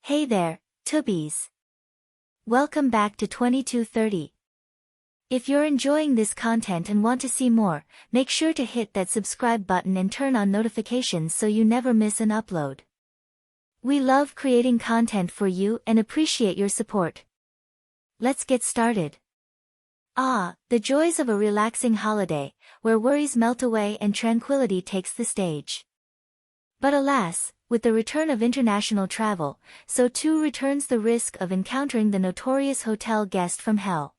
Hey there, Tubbies. Welcome back to 2230. If you're enjoying this content and want to see more, make sure to hit that subscribe button and turn on notifications so you never miss an upload. We love creating content for you and appreciate your support. Let's get started. The joys of a relaxing holiday, where worries melt away and tranquility takes the stage. But alas, with the return of international travel, so too returns the risk of encountering the notorious hotel guest from hell.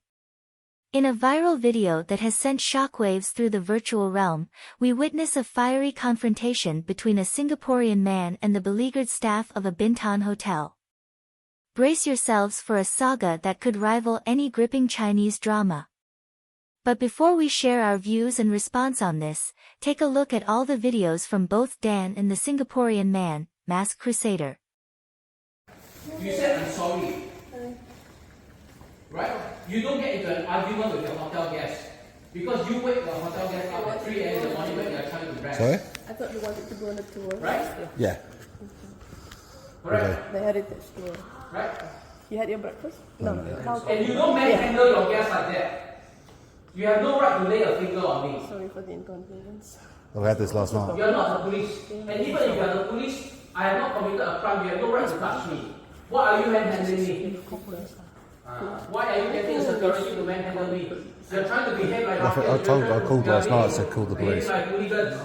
In a viral video that has sent shockwaves through the virtual realm, we witness a fiery confrontation between a Singaporean man and the beleaguered staff of a Bintan hotel. Brace yourselves for a saga that could rival any gripping Chinese drama. But before we share our views and response on this, take a look at all the videos from both Dan and the Singaporean man, Masked Crusader. You said I'm sorry. Right? You don't get into an argument with your hotel guest. Because you wake the hotel guest up at 3 a.m. in the morning when you are trying to rest. Sorry? I thought you wanted to go on a tour. Right? Yeah. Correct? The heritage tour. Right? You had your breakfast? No. And you don't manhandle your guests like that. You have no right to lay a finger on me. Sorry for the inconvenience. We had this last night. You are not the police. And even if you are the police, I have not committed a crime. You have no right to touch me. Why are you manhandling me? Why are you getting a security to manhandle me? You're trying to behave like I called last night. I said call the police. Like hooligans.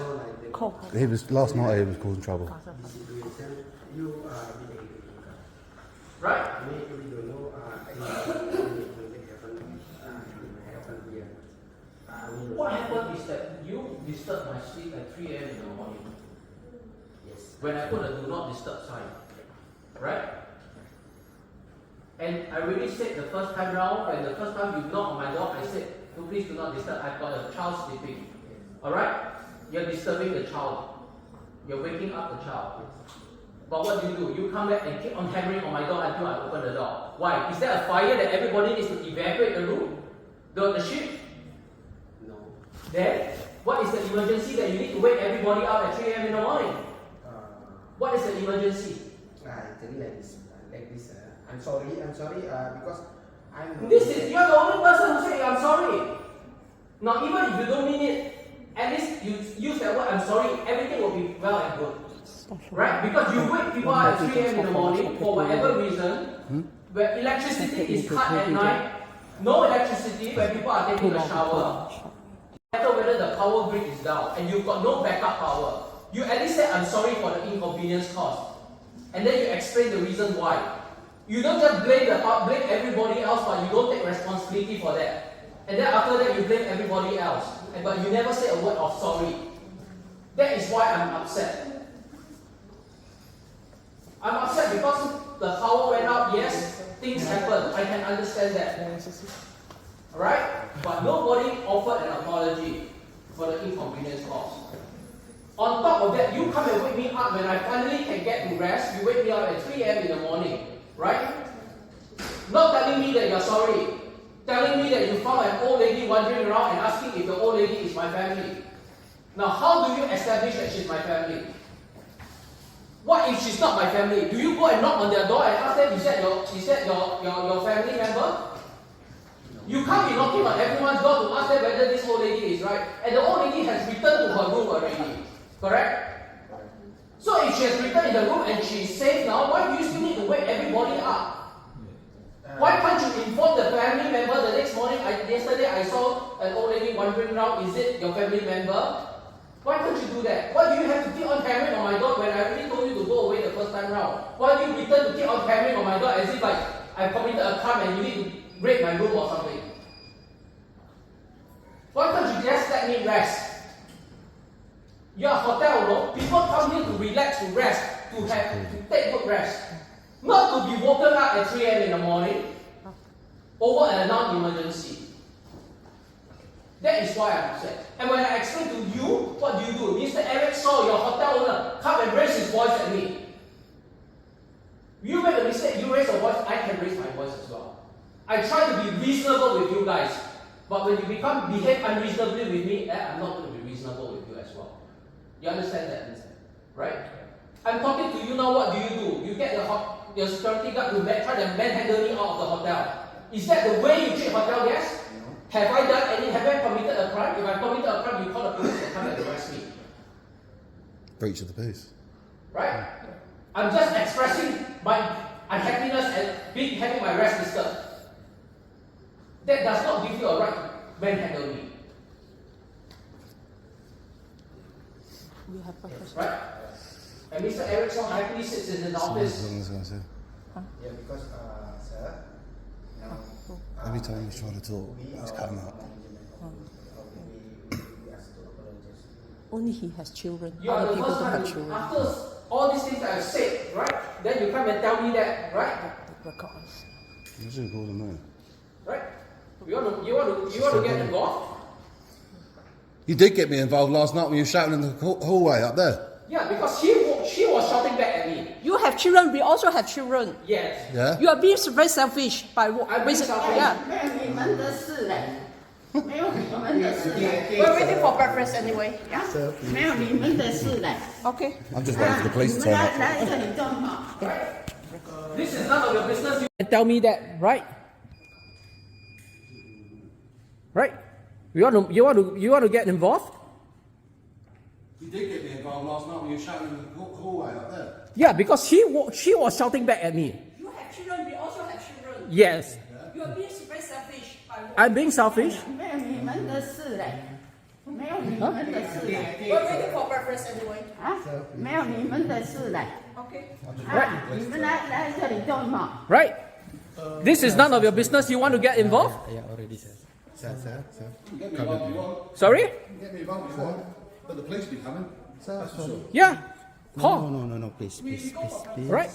He was last night. He was causing trouble. Right? What happened is that you disturbed my sleep at 3 a.m. in the morning. Yes. When I put a do not disturb sign. Right? And I already said the first time round, when the first time you knocked on my door, I said, oh, please do not disturb. I've got a child sleeping. Alright? You're disturbing the child. You're waking up the child. But what do? You come back and keep on hammering on my door until I open the door. Why? Is there a fire that everybody needs to evacuate the room? The ship? No. Then, what is the emergency that you need to wake everybody up at 3 a.m. in the morning? What is the emergency? Like this. I'm sorry, because You're the only person who said I'm sorry. Now, even if you don't mean it, at least you use that word, I'm sorry, everything will be well and good. Right? Because you wake people up at 3 a.m. in the morning for whatever reason, where electricity is cut at night, no electricity when people are taking a shower, no matter whether the power grid is down, and you've got no backup power, you at least say, I'm sorry for the inconvenience caused. And then you explain the reason why. You don't just blame everybody else, but you don't take responsibility for that. And then after that, you blame everybody else. But you never say a word of sorry. That is why I'm upset. I'm upset because the power went out, yes, things happen. I can understand that. Alright? But nobody offered an apology for the inconvenience caused. On top of that, you come and wake me up when I finally can get to rest. You wake me up at 3 a.m. in the morning. Right? Not telling me that you're sorry. Telling me that you found an old lady wandering around and asking if the old lady is my family. Now, how do you establish that she's my family? What if she's not my family? Do you go and knock on their door and ask them, is that your family member? You can't be knocking on everyone's door to ask them whether this old lady is right. And the old lady has returned to her room already. Correct? So if she has returned in the room and she is safe now, why do you still need to wake everybody up? Why can't you inform the family member the next morning? Yesterday I saw an old lady wandering around. Is it your family member? Why can't you do that? Why do you have to keep on hammering on my door when I already told you to go away the first time round? Why do you return to keep on hammering on my door as if like I've committed a crime and you need to raid my room or something? Why can't you just let me rest? You're a hotel, no? People come here to relax, to rest, to take good rest. Not to be woken up at 3 a.m. in the morning over a non-emergency. That is why I'm upset. And when I explain to you, what do? Mr. Eric Saw, your hotel owner, come and raise his voice at me. You make a mistake, you raise your voice, I can raise my voice as well. I try to be reasonable with you guys. But when you behave unreasonably with me, I'm not going to be reasonable with you as well. You understand that, right? I'm talking to you now, what do? You get your security guard to try to manhandle me out of the hotel. Is that the way you treat hotel guests? Have I committed a crime? If I committed a crime, you call the police and come and arrest me. Breach of the peace. Right? I'm just expressing my unhappiness and having my rest disturbed. That does not give you a right to manhandle me. You have breakfast. Right? And Mr. Erickson happily sits in the office. Yeah, because, sir, now, Every time he's trying to talk, he's cut him out. we ask to apologize. Only he has children. You are Other the people first don't have time, children. after all these things I've said, right? Then you come and tell me that, right? Record. You should have called him out. Right? You want to get involved? You did get me involved last night when you were shouting in the hallway up there. Yeah, because she was shouting back at me. You have children. We also have children. Yes. Yeah? You are being very selfish by I'm being selfish. Yeah. 没有你们的事嘞，没有你们的事嘞， We're waiting for breakfast anyway. 没有你们的事嘞。 Okay. I'm just waiting for the police 你 to 们 turn 来 up. 来这里干嘛？ This is none of your business. You tell me that, right? Right? You want to get involved? You did get me involved last night when you were shouting in the hallway up there. Yeah, because she was shouting back at me. You have children. We also have children. Yes. You are being very selfish by I'm being selfish. 没有你们的事嘞，没有你们的事嘞， We're waiting for breakfast anyway. 啊，没有你们的事嘞， Okay. 啊，你们来这里干嘛？ Right? This is none of your business. You want to get involved? Yeah, already, sir. Sir. Get me involved if you want. Sorry? Get me involved if you want. But the police will be coming. That's for sure. Yeah. Call. No, please. Right?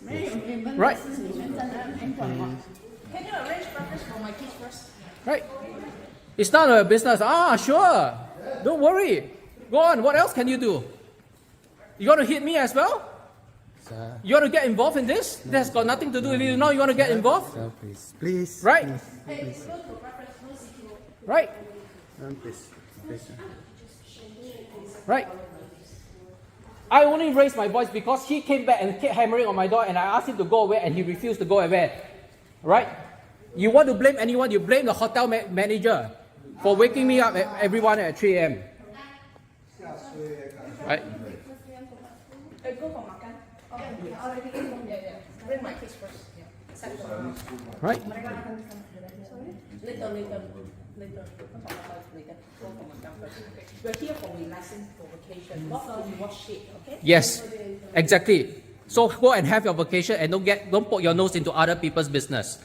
没有你们的 Right. 事，你们在那边干嘛？ Can you arrange breakfast for my kids first? Right? It's none of your business. Ah, sure. Don't worry. Go on. What else can you do? You want to hit me as well? Sir, You want to get involved in this? That's got nothing to do with you. Now you want to get involved? sir, please. Right? Right? Please. Right? I only raised my voice because he came back and kept hammering on my door and I asked him to go away and he refused to go away. Right? You want to blame anyone, you blame the hotel manager for waking me up everyone at 3 a.m. Right? Go for makan. Yeah. Bring my kids first. Yeah. Right? Later. Later. Go for makan first. Okay. We're here for relaxing, for vacation, not for watch shit. Okay. Yes, exactly. So go and have your vacation and don't poke your nose into other people's business.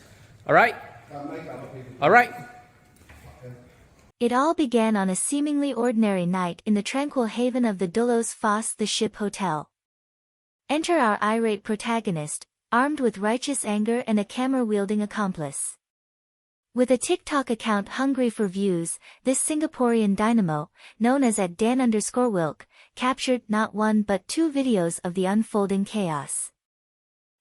All right? All right? It all began on a seemingly ordinary night in the tranquil haven of the Dullos Foss the Ship Hotel. Enter our irate protagonist, armed with righteous anger and a camera-wielding accomplice. With a TikTok account hungry for views, this Singaporean dynamo, known as @Dan_Wilk, captured not one but two videos of the unfolding chaos.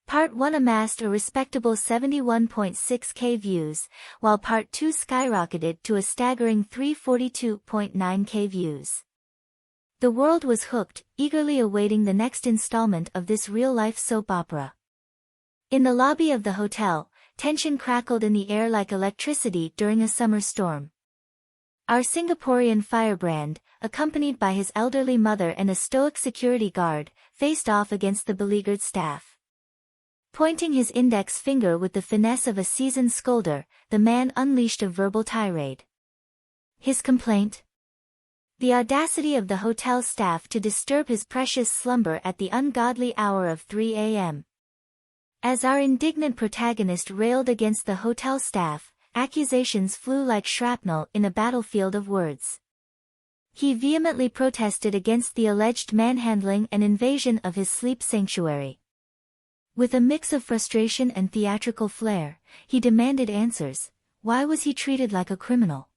Part 1 amassed a respectable 71.6k views, while Part 2 skyrocketed to a staggering 342.9k views. The world was hooked, eagerly awaiting the next installment of this real-life soap opera. In the lobby of the hotel, tension crackled in the air like electricity during a summer storm. Our Singaporean firebrand, accompanied by his elderly mother and a stoic security guard, faced off against the beleaguered staff. Pointing his index finger with the finesse of a seasoned scolder, the man unleashed a verbal tirade. His complaint? The audacity of the hotel staff to disturb his precious slumber at the ungodly hour of 3 a.m. As our indignant protagonist railed against the hotel staff, accusations flew like shrapnel in a battlefield of words. He vehemently protested against the alleged manhandling and invasion of his sleep sanctuary. With a mix of frustration and theatrical flair, he demanded answers. Why was he treated like a criminal?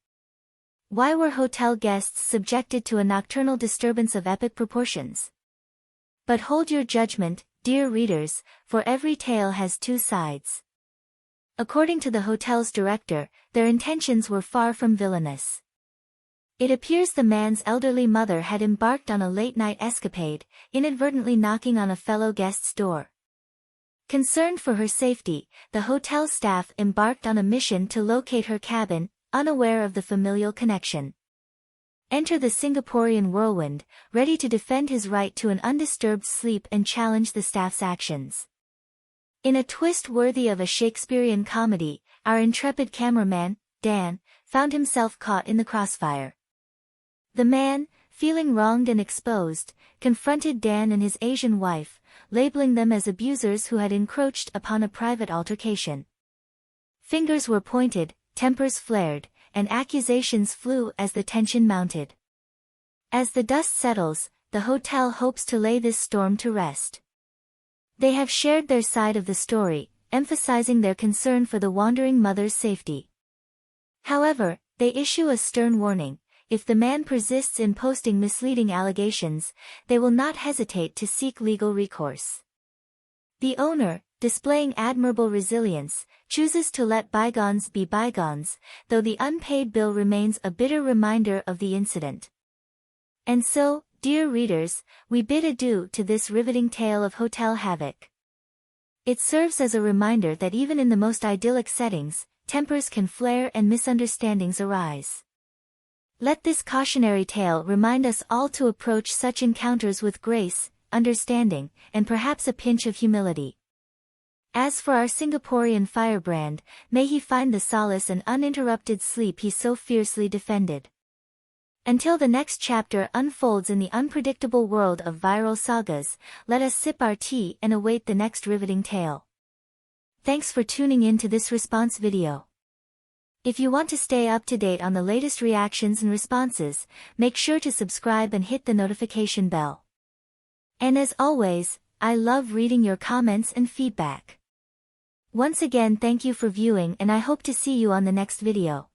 Why were hotel guests subjected to a nocturnal disturbance of epic proportions? But hold your judgment, dear readers, for every tale has two sides. According to the hotel's director, their intentions were far from villainous. It appears the man's elderly mother had embarked on a late-night escapade, inadvertently knocking on a fellow guest's door. Concerned for her safety, the hotel staff embarked on a mission to locate her cabin, unaware of the familial connection. Enter the Singaporean whirlwind, ready to defend his right to an undisturbed sleep and challenge the staff's actions. In a twist worthy of a Shakespearean comedy, our intrepid cameraman, Dan, found himself caught in the crossfire. The man, feeling wronged and exposed, confronted Dan and his Asian wife, labeling them as abusers who had encroached upon a private altercation. Fingers were pointed, tempers flared, and accusations flew as the tension mounted. As the dust settles, the hotel hopes to lay this storm to rest. They have shared their side of the story, emphasizing their concern for the wandering mother's safety. However, they issue a stern warning: if the man persists in posting misleading allegations, they will not hesitate to seek legal recourse. The owner, displaying admirable resilience, chooses to let bygones be bygones, though the unpaid bill remains a bitter reminder of the incident. And so, dear readers, we bid adieu to this riveting tale of hotel havoc. It serves as a reminder that even in the most idyllic settings, tempers can flare and misunderstandings arise. Let this cautionary tale remind us all to approach such encounters with grace, understanding, and perhaps a pinch of humility. As for our Singaporean firebrand, may he find the solace and uninterrupted sleep he so fiercely defended. Until the next chapter unfolds in the unpredictable world of viral sagas, let us sip our tea and await the next riveting tale. Thanks for tuning in to this response video. If you want to stay up to date on the latest reactions and responses, make sure to subscribe and hit the notification bell. And as always, I love reading your comments and feedback. Once again, thank you for viewing, and I hope to see you on the next video.